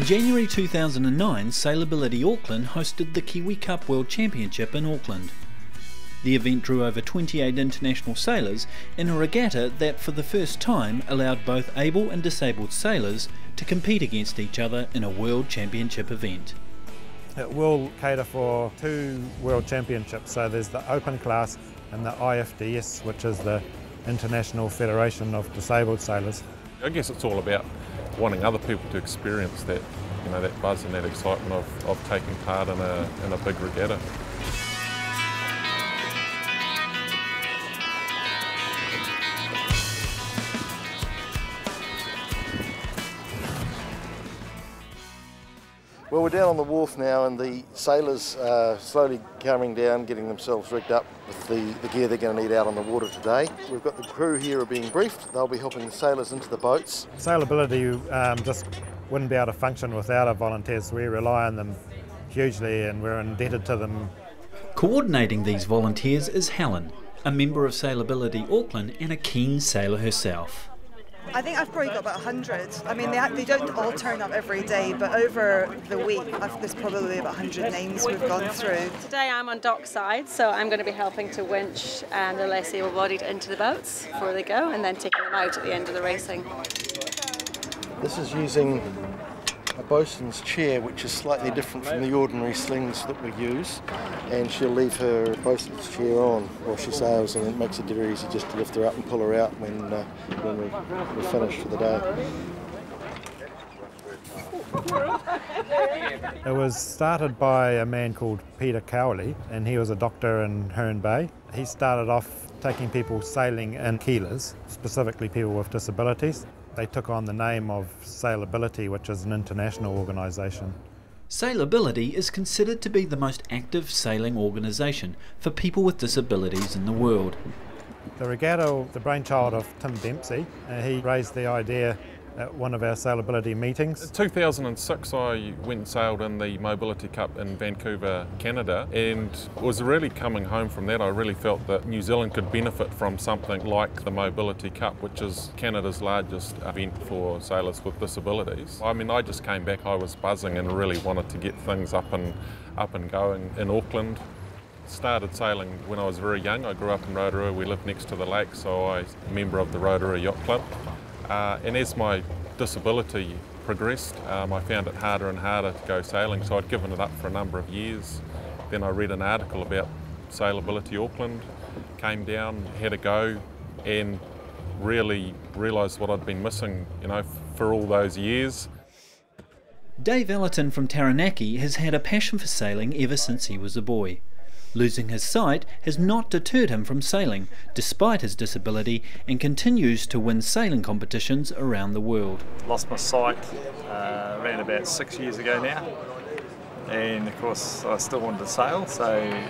January 2009, Sailability Auckland hosted the Kiwi Cup World Championship in Auckland. The event drew over 28 international sailors in a regatta that for the first time allowed both able and disabled sailors to compete against each other in a World Championship event. It will cater for two World Championships, so there's the Open class and the IFDS, which is the International Federation of Disabled Sailors. I guess it's all about wanting other people to experience that, that buzz and that excitement of taking part in a big regatta. Well, we're down on the wharf now and the sailors are slowly coming down, getting themselves rigged up with the gear they're going to need out on the water today. We've got the crew here are being briefed. They'll be helping the sailors into the boats. Sailability just wouldn't be able to function without our volunteers. We rely on them hugely and we're indebted to them. Coordinating these volunteers is Helen, a member of Sailability Auckland and a keen sailor herself. I think I've probably got about 100. I mean, they don't all turn up every day, but over the week, there's probably about 100 names we've gone through. Today I'm on dockside, so I'm going to be helping to winch the less able-bodied into the boats before they go, and then taking them out at the end of the racing. This is using a bosun's chair, which is slightly different from the ordinary slings that we use, and she'll leave her bosun's chair on while she sails, and it makes it very easy just to lift her up and pull her out when we're finished for the day. It was started by a man called Peter Cowley, and he was a doctor in Herne Bay. He started off taking people sailing in keelers, specifically people with disabilities. They took on the name of Sailability, which is an international organisation. Sailability is considered to be the most active sailing organisation for people with disabilities in the world. The regatta, the brainchild of Tim Dempsey, he raised the idea at one of our Sailability meetings. In 2006 I went and sailed in the Mobility Cup in Vancouver, Canada, and was really coming home from that. I really felt that New Zealand could benefit from something like the Mobility Cup, which is Canada's largest event for sailors with disabilities. I mean, I just came back, I was buzzing and really wanted to get things up and going in Auckland. Started sailing when I was very young. I grew up in Rotorua, we lived next to the lake, so I was a member of the Rotorua Yacht Club. And as my disability progressed, I found it harder and harder to go sailing, so I'd given it up for a number of years. Then I read an article about Sailability Auckland, came down, had a go, and really realised what I'd been missing, for all those years. Dave Ellerton from Taranaki has had a passion for sailing ever since he was a boy. Losing his sight has not deterred him from sailing, despite his disability, and continues to win sailing competitions around the world. Lost my sight around about 6 years ago now, and of course I still wanted to sail, so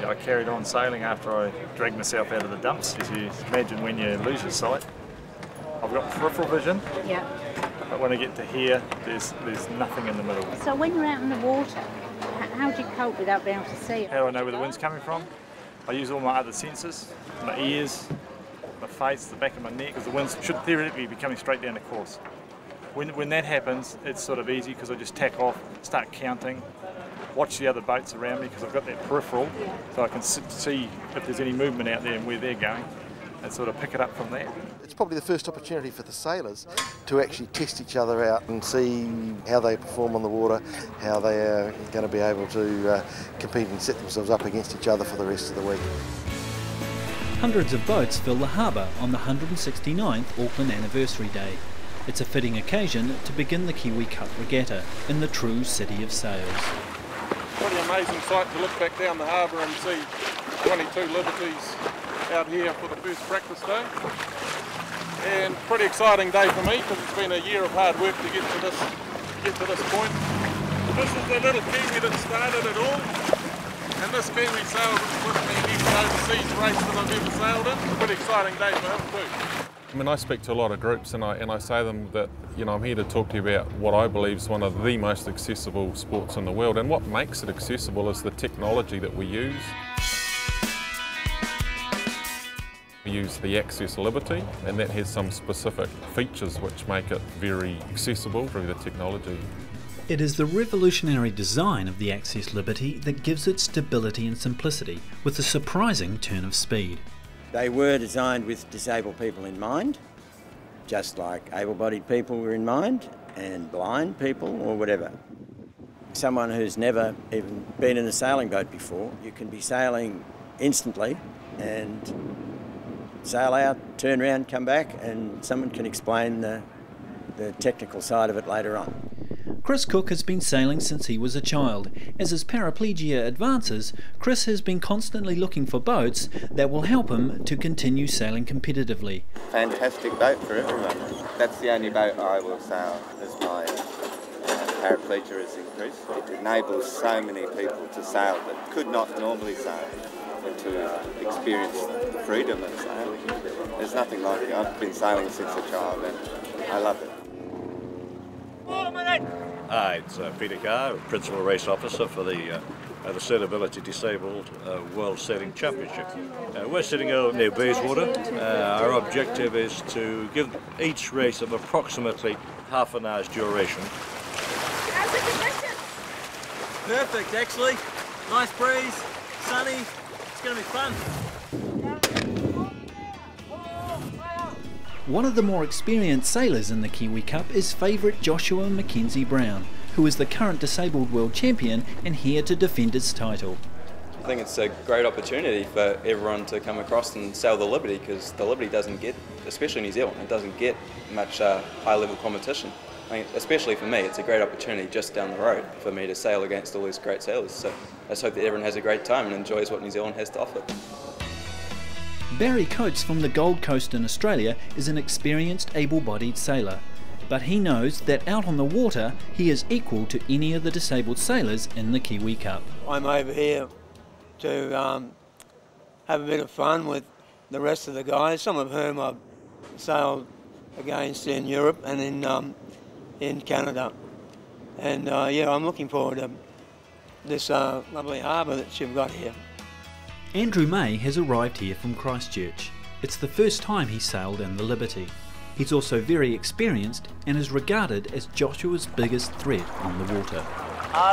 I carried on sailing after I dragged myself out of the dumps. As you imagine, when you lose your sight, I've got peripheral vision, but when I get to here, there's nothing in the middle. So when you're out in the water, how do you cope without being able to see it? How do I know where the wind's coming from? I use all my other senses, my ears, my face, the back of my neck, because the wind should theoretically be coming straight down the course. When that happens, it's sort of easy because I just tack off, start counting, watch the other boats around me because I've got that peripheral, so I can see if there's any movement out there and where they're going, and sort of pick it up from there. It's probably the first opportunity for the sailors to actually test each other out and see how they perform on the water, how they are going to be able to compete and set themselves up against each other for the rest of the week. Hundreds of boats fill the harbour on the 169th Auckland Anniversary Day. It's a fitting occasion to begin the Kiwi Cup Regatta in the true city of sails. What an amazing sight to look back down the harbour and see 22 Liberties out here for the first practice day. And pretty exciting day for me because it's been a year of hard work to get to this point. This is the little Kiwi that started it all, and this Kiwi sailed with me in every overseas race that I've ever sailed in. Pretty exciting day for him too. I mean, I speak to a lot of groups and I say to them that, I'm here to talk to you about what I believe is one of the most accessible sports in the world, and what makes it accessible is the technology that we use. We use the Access Liberty, and that has some specific features which make it very accessible through the technology. It is the revolutionary design of the Access Liberty that gives it stability and simplicity, with a surprising turn of speed. They were designed with disabled people in mind, just like able-bodied people were in mind, and blind people or whatever. Someone who's never even been in a sailing boat before, you can be sailing instantly and sail out, turn around, come back, and someone can explain the technical side of it later on. Chris Cook has been sailing since he was a child. As his paraplegia advances, Chris has been constantly looking for boats that will help him to continue sailing competitively. Fantastic boat for everyone. That's the only boat I will sail as my paraplegia has increased. It enables so many people to sail that could not normally sail and to experience the freedom of sailing. There's nothing like it. I've been sailing since a child and I love it. Hi, it's Peter Carr, Principal Race Officer for the Sailability Disabled World Sailing Championship. We're sitting out near Bayswater. Our objective is to give each race of approximately half an hour's duration. Perfect, actually. Nice breeze, sunny. It's going to be fun. One of the more experienced sailors in the Kiwi Cup is favourite Joshua Mackenzie Brown, who is the current disabled world champion and here to defend his title. I think it's a great opportunity for everyone to come across and sail the Liberty, because the Liberty doesn't get, especially New Zealand, it doesn't get much high-level competition. I mean, especially for me, it's a great opportunity just down the road for me to sail against all these great sailors. So I just hope that everyone has a great time and enjoys what New Zealand has to offer. Barry Coates from the Gold Coast in Australia is an experienced able-bodied sailor, but he knows that out on the water he is equal to any of the disabled sailors in the Kiwi Cup. I'm over here to have a bit of fun with the rest of the guys, some of whom I've sailed against in Europe and in Canada. And yeah, I'm looking forward to this lovely harbour that you've got here. Andrew May has arrived here from Christchurch. It's the first time he sailed in the Liberty. He's also very experienced and is regarded as Joshua's biggest threat on the water.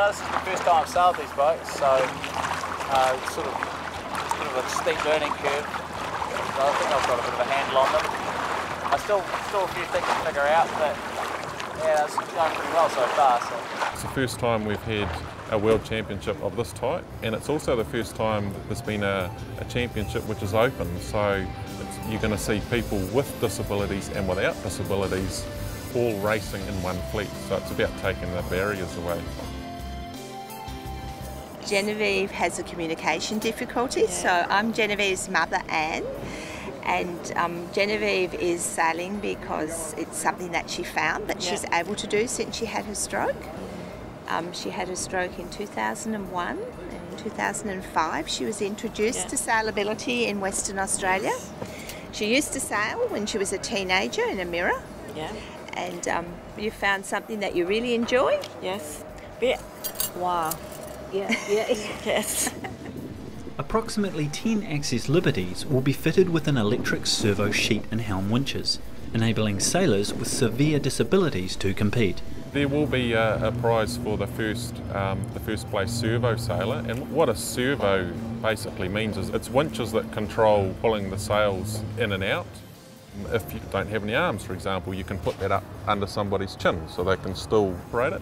This is the first time I've sailed these boats, so it's sort of a bit of a steep learning curve. So I think I've got a bit of a handle on them. I still a few things to figure out, but yeah, it's going pretty well so far. So. It's the first time we've had a world championship of this type, and it's also the first time that there's been a championship which is open, so you're going to see people with disabilities and without disabilities all racing in one fleet, so it's about taking the barriers away. Genevieve has a communication difficulty, so I'm Genevieve's mother, Anne. And Genevieve is sailing because it's something that she found that she's able to do since she had her stroke. She had her stroke in 2001 and in 2005 she was introduced to Sailability in Western Australia. She used to sail when she was a teenager in a mirror. And you found something that you really enjoy? Yes. Yeah. Wow. Yes. Approximately 10 Access Liberties will be fitted with an electric servo sheet and helm winches, enabling sailors with severe disabilities to compete. There will be a prize for the first place servo sailor, and what a servo basically means is it's winches that control pulling the sails in and out. If you don't have any arms, for example, you can put that up under somebody's chin so they can still operate it.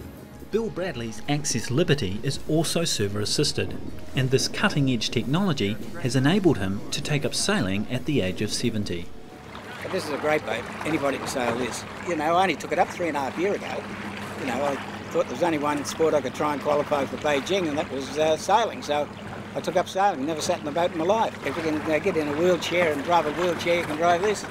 Bill Bradley's Access Liberty is also servo assisted, and this cutting edge technology has enabled him to take up sailing at the age of 70. This is a great boat, anybody can sail this. You know, I only took it up 3.5 years ago. You know, I thought there was only one sport I could try and qualify for Beijing, and that was sailing. So I took up sailing, never sat in a boat in my life. If you can get in a wheelchair and drive a wheelchair, you can drive this.